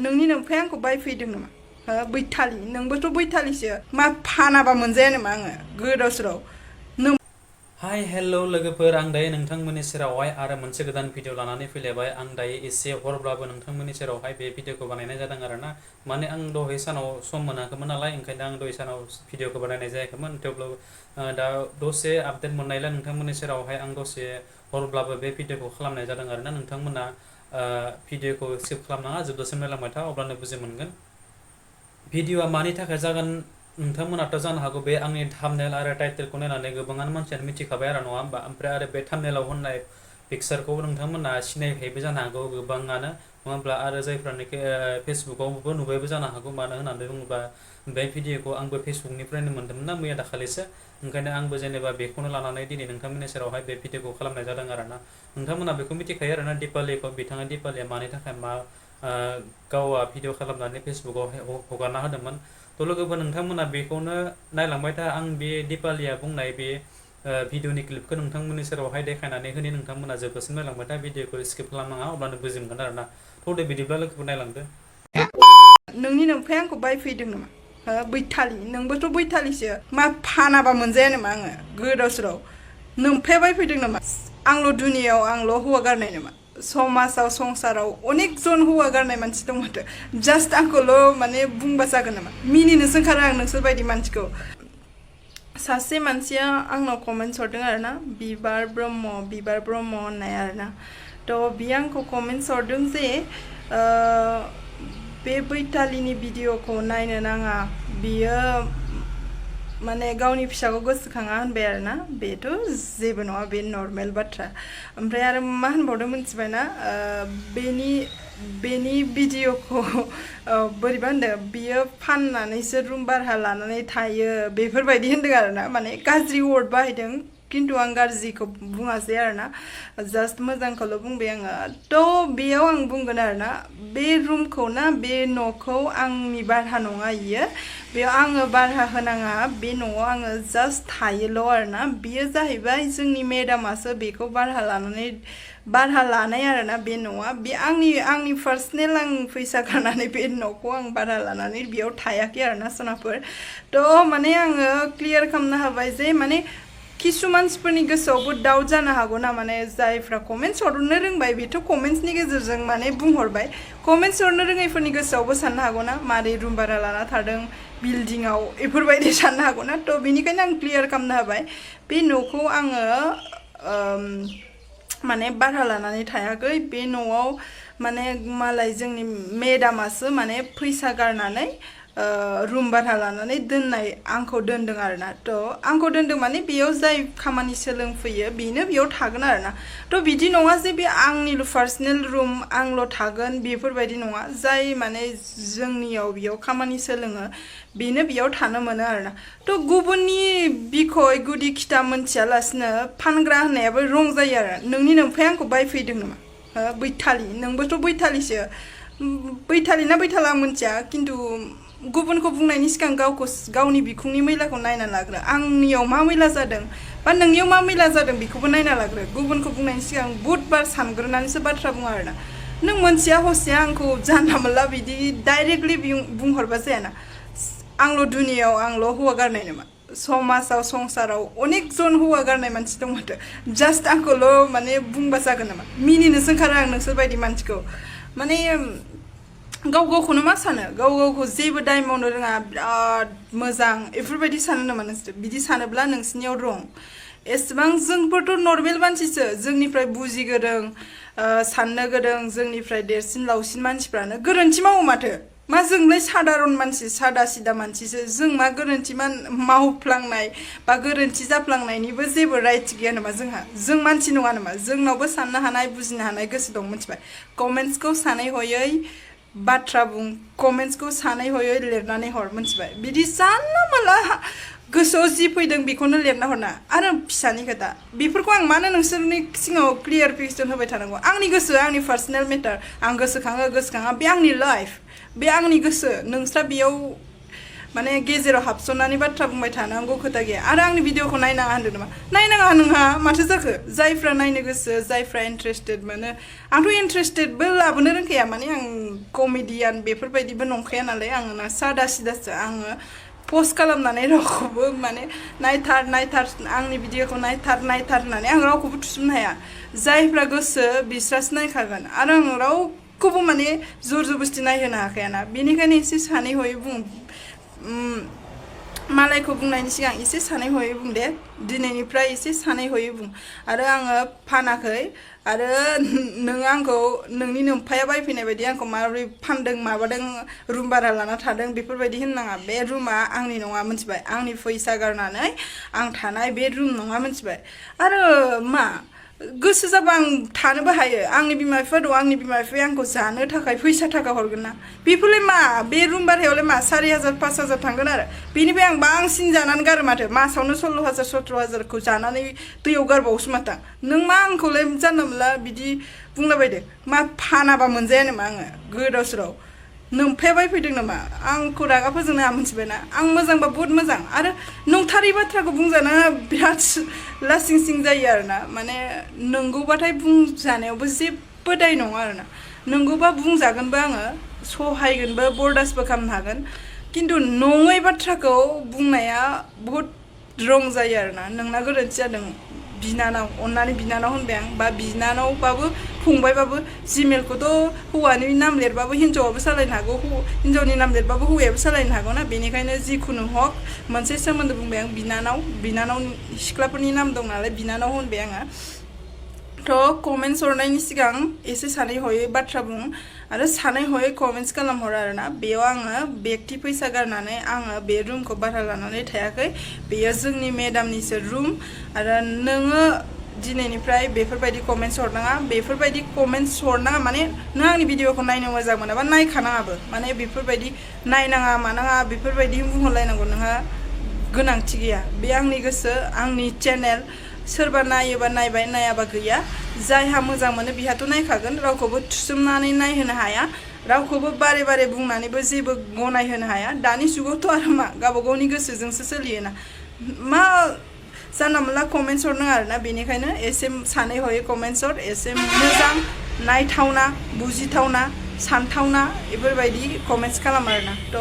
नोंनि नोमफाया आंखौ बायफैदों नामा बैथालि नोंबोथ' बैथालिसो मा फानाबा मोनजाया नामा आङो गोदाव सोराव हाय हेल' लोगोफोर आं दायो नोंथांमोननि सेरावहाय आरो मोनसे गोदान भिडिअ लानानै फैलायबाय आं दायो एसे हरब्लाबो नोंथांमोननि सेरावहाय बे भिडिअखौ बानायनाय जादों आरोना माने आं दहाय सानाव सम मोनाखैमोन नालाय ओंखायनो आं दहाय सानाव भिडिअखौ बानायनाय जायाखैमोन थेवब्लाबो दा दसे आपडेट मोननायलाय नोंथांमोननि सेरावहाय आं दसे हरब्लाबो बे भिडिअखौ खालामनाय जादों आरोना नोंथांमोना भिडिअखौ सेभ खालामनाङा जोबजासिम नायलांबाय था अब्लानो बुजि मोनगोन भिडिअआ मानि थाखाय जागोन नोंथांमोनाथ' जानो हागौ बे आंनि थाम्बनेल आरो टाइटेलखौ नायनानै गोबाङानो मानसियानो मिथिखाबाय आरो नङा होमबा ओमफ्राय आरो बे थाम्बनेलाव होननाय पिक्सारखौ नोंथांमोना सिनायखायोबो जानो हागौ गोबाङानो नङा होमब्ला आरो जायफ्रानोखि फेसबुकावबो नुबायबो जानो हागौ मानो होननानै बुङोब्ला बे भिडिअखौ आंबो फेसबुकनिफ्रायनो मोन्दोंमोन ना मैया दाखालिसो ओंखायनो आंबो जेनेबा बेखौनो लानानै दिनै नोंथांमोननि सेरावहाय बे भिडिअखौ खालामनाय जादों आरोना नोंथांमोना बेखौ मिथिखायो आरोना दिपालिखौ बिथाङा दिपालिया मानि थाखाय मा गावआ भिडिअ खालामनानै फेसबुकाव हगारना होदोंमोन थ' लोगोफोर नोंथांमोना बेखौनो नायलांबाय था आं बे दिपालिया बुंनाय बे भिडिअनि क्लिपखौ नोंथांमोननि सेरावहाय देखायनानै होनि नोंथांमोना जोबजासिम नायलांबाय था भिडिअखौ स्किप खालामनाङा अब्लानो बुजि मोनगोन आरोना थ' दे बिदिब्ला लोगोफोर नायलांदो नोंनि नोमफाया आंखौ बायफैदों नामा बैथालि नोंबोथ' बैथालिसो मा फानाबा मोनजाया नामा आङो गोदाव सोराव नोमफाया बायफैदों नामा आंल' दुनियाव आंल' हौवा गारनाय नामा समाजाव संसाराव अनेक जन हौवा गारनाय मानसि दं माथो जास्ट आंखौल' माने बुंबा जागोन नामा मिनिनोसो ओंखारो आं नोंसोर बायदि मानसिखौ सासे मानसिया आंनाव कमेन्ट्स हरदों आरोना बिबार ब्रह्म होननाय आरोना थ' बियो आंखौ कमेन्ट्स हरदों जे बे बैथालिनि भिडिअखौ नायनो नाङा बियो माने गावनि फिसाखौ गोसोखाङा होनबाय आरोना बेथ' जेबो नङा बे नर्मेल बाथ्रा ओमफ्राय आरो मा होनबावदों मिथिबायना बेनि भिडिअखौ बोरैबा होनदों बियो फाननानैसो रुम भारा लानानै थायो बेफोरबायदि होनदों आरोना माने गाज्रि वर्ड बाहायदों खिन्थु आं गाज्रिखौ बुङासै आरोना जास्ट मोजांखौल' बुंबाय आङो थ' बेयाव आं बुंगोन आरोना बे रुमखौ ना बे न'खौ आंनि भारा नङा इयो बेयाव आङो भारा होनाङा बे न'आव आङो जास्ट थायोल' आरोना बियो जाहैबाय जोंनि मेडामासो बेखौ भारा लानाय आरोना बे न'आ बे आंनि पार्सनेल आं फैसा गारनानै बे न'खौ आं भारा लानानै बेयाव थायाखै आरोना सनाफोर थ' माने आङो क्लियार खालामनो हाबाय जे माने किसु मानसिफोरनि गोसोआवबो डाउट जानो हागौ ना माने जायफ्रा कमेन्ट्स हरनो रोंबाय बेथ' कमेन्ट्सनि गेजेरजों माने बुंहरबाय कमेन्ट्स हरनो रोङैफोरनि गोसोआवबो साननो हागौ ना मारै रुम भारा लाना थादों बिल्डिंआव बेफोरबायदि साननो हागौ ना थ' बेनिखायनो आं क्लियार खालामनो हाबाय बे न'खौ आङो माने भारा लानानै थायाखै बे न'आव माने मालाय जोंनि मेडामासो माने फैसा गारनानै रुम भारा लानानै दोननाय आंखौ दोनदों आरोना थ' आंखौ दोनदों माने बेयाव जाय खामानि सोलोंफैयो बेनो बेयाव थागोन आरोना थ' बिदि नङा जे बे आंनिल' पार्सनेल रुम आंल' थागोन बेफोरबायदि नङा जाय माने जोंनियाव बेयाव खामानि सोलोङो बेनो बेयाव थानो मोनो आरोना थ' गुबुननि बिखय गुदि खिथा मोनथियालासिनो फानग्रा होननायाबो रं जायो आरो नोंनि नोमफाया आंखौ बायफैदों नामा बैथालि नोंबोथ' बैथालिसो बैथालि ना बैथाला आं मोनथिया खिन्थु गुबुनखौ बुंनायनि सिगां गावनि बिखुंनि मैलाखौ नायना लाग्रो आंनियाव मा मैला जादों बा नोंनियाव मा मैला जादों बेखौबो नायना लाग्रो गुबुनखौ बुंनायनि सिगां बुधबार सानग्रोनानैसो बाथ्रा बुङो आरोना नों मोनथिया हसिया आंखौ जानला मोनला बिदि डाइरेक्टलि बुंहरबा जायाना आंल' दुनियाव आंल' हौवा गारनाय नामा समाजाव संसाराव अनेक जन हौवा गारनाय मानसि दं माथो जास्ट आंखौल' माने बुंबा जागोन नामा मिनिनोसो ओंखारो आं नोंसोर बायदि मानसिखौ माने गावखौनो मा सानो गावखौ जेबो दाय मावनो रोङा बिराद मोजां बेफोरबायदि सानो नामा नोंसोर बिदि सानोब्ला नोंसिनियाव रं एसेबां जोंफोरथ' नर्मेल मानसिसो जोंनिफ्राय बुजिगोरों साननो गोरों जोंनिफ्राय देरसिन लावसिन मानसिफ्रानो गोरोन्थि मावो माथो मा जोंलाय सादारन मानसि सादा सिदा मानसिसो जों मा गोरोन्थि मावफ्लांनाय बा गोरोन्थि जाफ्लांनायनिबो जेबो राइट गैया नामा जों मानसि नङा नामा जोंनावबो साननो हानाय बुजिनो हानाय गोसो दं मिथिबाय कमेन्ट्सखौ सानै हयै बाथ्रा बुं कमेन्ट्सखौ सानै हयै लिरनानै हर मिथिबाय बिदि जानला माला गोसोआव जि फैदों बेखौनो लिरना हरना आरो फिसानि खोथा बेफोरखौ आं मानो नोंसोरनि सिगाङाव क्लियारफिकेसन होबाय थानांगौ आंनि गोसो आंनि पार्सनेल मेटार आं गोसोखाङा बे आंनि लाइफ बे आंनि गोसो नोंस्रा बेयाव माने गेजेराव हाबसननानै बाथ्रा बुंबाय थानांगौ खोथा गैया आरो आंनि भिडिअखौ नायनाङा होनदों नामा नायनाङा नोंहा माथो जाखो जायफ्रा नायनो गोसो जायफ्रा इन्ट्रेस्टेड मोनो आंथ' इन्ट्रेस्टेडबो लाबोनो रोंखाया माने आं कमेडियान बेफोरबायदिबो नंखाया नालाय आङो ना सादा सिदासो आङो पस्ट खालामनानै रावखौबो माने नायथार आंनि भिडिअखौ नायथार होननानै आं रावखौबो थुसोमनो हाया जायफ्रा गोसो बिस्रासो नायखागोन आरो आं रावखौबो माने जर जबस्ति नायहोनो हाखायाना बेनिखायनो एसे सानै हयै बुं मालायखौ बुंनायनि सिगां एसे सानै हयै बुं दे दिनैनिफ्राय एसे सानै हयै बुं आरो आङो फानाखै आरो नों आंखौ नोंनि नोम्फाया बायफैनाय बायदि आंखौ माबोरै फानदों माबादों रुम भारा लाना थादों बेफोरबायदि होननाङा बे रुमा आंनि नङा मिथिबाय आंनि फैसा गारनानै आं थानाय बे रुम नङा मिथिबाय आरो मा गोसो जाबा आं थानोबो हायो आंनि बिमा बिफा दं आंनि बिमा बिफाया आंखौ जानो थाखाय फैसा थाखा हरगोन ना बेफोरलाय मा बे रुम भारायावलाय मा 4,000 5,000 थांगोन आरो बेनिफ्राय आं बांसिन जानानै गारो माथो मासावनो 16,000 17,000खौ जानानै दैयाव गारबावोसो माथो नों मा आंखौलाय जानला मोनला बिदि बुंलाबायदों मा फानाबा मोनजाया नामा आङो गोदाव सोराव नोम्फाया बायफैदों नामा आंखौ रागा फोजोंनो हाया मिथिबायना आं मोजांबा बहुत मोजां आरो नंथारै बाथ्राखौ बुंजानो बिराद लासिं सिं जायो आरोना माने नंगौबाथाय बुंजानायावबो जेबो दाय नङा आरोना नंगौबा बुंजागोनबो आङो सहायगोनबो बरदासबो खालामनो हागोन खिन्थु नङै बाथ्राखौ बुंनाया बहुत रं जायो आरोना नोंना गोरोन्थि जादों बिनानाव अन्नानै बिनानाव होनबाय आं बा बिनानावबाबो फंबायबाबो जिमेलखौथ' हौवानि नाम लिरबाबो हिन्जावाबो सालायनो हागौ हिन्जावनि नाम लिरबाबो हौवायाबो सालायनो हागौ ना बेनिखायनो जिखुनु हक मोनसे सोमोन्दो बुंबाय आं बिनानाव सिख्लाफोरनि नाम दं नालाय बिनानाव होनबाय आङो थ' कमेन्ट्स हरनायनि सिगां एसे सानै हयै बाथ्रा बुं आरो सानै हयै कमेन्ट्स खालामहर आरोना बेयाव आङो बेगथि फैसा गारनानै आङो बे रुमखौ भारा लानानै थायाखै बेयो जोंनि मेडामनिसो रुम आरो नोङो दिनैनिफ्राय बेफोरबायदि कमेन्ट्स हरनाङा बेफोरबायदि कमेन्ट्स हरनाङा माने नों आंनि भिडिअखौ नायनो मोजां मोनाबा नायखानाङाबो माने बेफोरबायदि नायनाङा मानाङा बेफोरबायदि बुंहरलायनांगौ नोंहा गोनांथि गैया बे आंनि गोसो आंनि चेनेल सोरबा नायोबा नायबाय नायाबा गैया जायहा मोजां मोनो बिहाथ' नायखागोन रावखौबो थुसोमनानै नायहोनो हाया रावखौबो बारे बारे बुंनानैबो जेबो गनायहोनो हाया दानि जुगावथ' आरो मा गावबा गावनि गोसोजोंसो सोलियोना मा जानला मोनला कमेन्ट्स हरनाङा आरोना बेनिखायनो एसे सानै हयै कमेन्ट्स हर एसे मोजां नायथावना बुजिथावना सानथावना बेफोरबायदि कमेन्ट्स खालाम आरोना थ'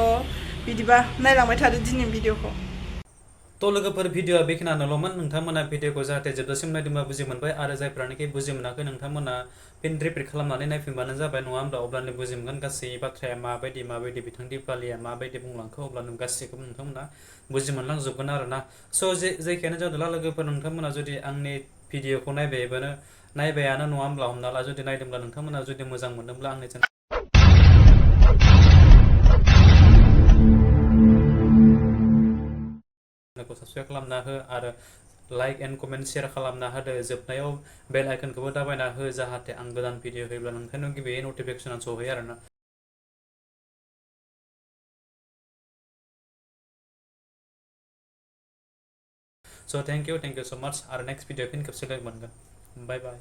बिदिबा नायलांबाय थादो दिनैनि भिडिअखौ थ' लोगोफोर भिडिअआ बेखिनियानोल'मोन नोंथांमोना भिडिअखौ जाहाथे जोबजासिम नायदोंबा बुजि मोनबाय आरो जायफ्रानोखि बुजि मोनाखै नोंथांमोना फिन रिपिट खालामनानै नायफिनबानो जाबाय नङा होमब्ला अब्लानो बुजि मोनगोन गासै बाथ्राया माबायदि बिथां दिपालिया माबायदि बुंलांखो अब्लानो गासैखौबो नोंथांमोना बुजि मोनलांजोबगोन आरोना स' जेखियानो जादोंला लोगोफोर नोंथांमोना जुदि आंनि भिडिअखौ नायबायानो नङा होमब्ला हमना ला जुदि नायदोंब्ला नोंथांमोना जुदि मोजां मोनदोंब्ला आंनि चेनेलखौ साबसक्राइब खालामना हो आरो लाइक एन्ड कमेन्ट शेयार खालामना होदो जोबनायाव बेल आइकनखौबो दाबायना हो जाहाथे आं गोदान भिडिअ होयोब्ला नोंथांनाव गिबियै नटिफिकेसना सहैयो आरोना स' थेंक इउ स' माच आरो नेक्स्ट भिडिअ फिन खेबसे लोगो मोनगोन बाय बाय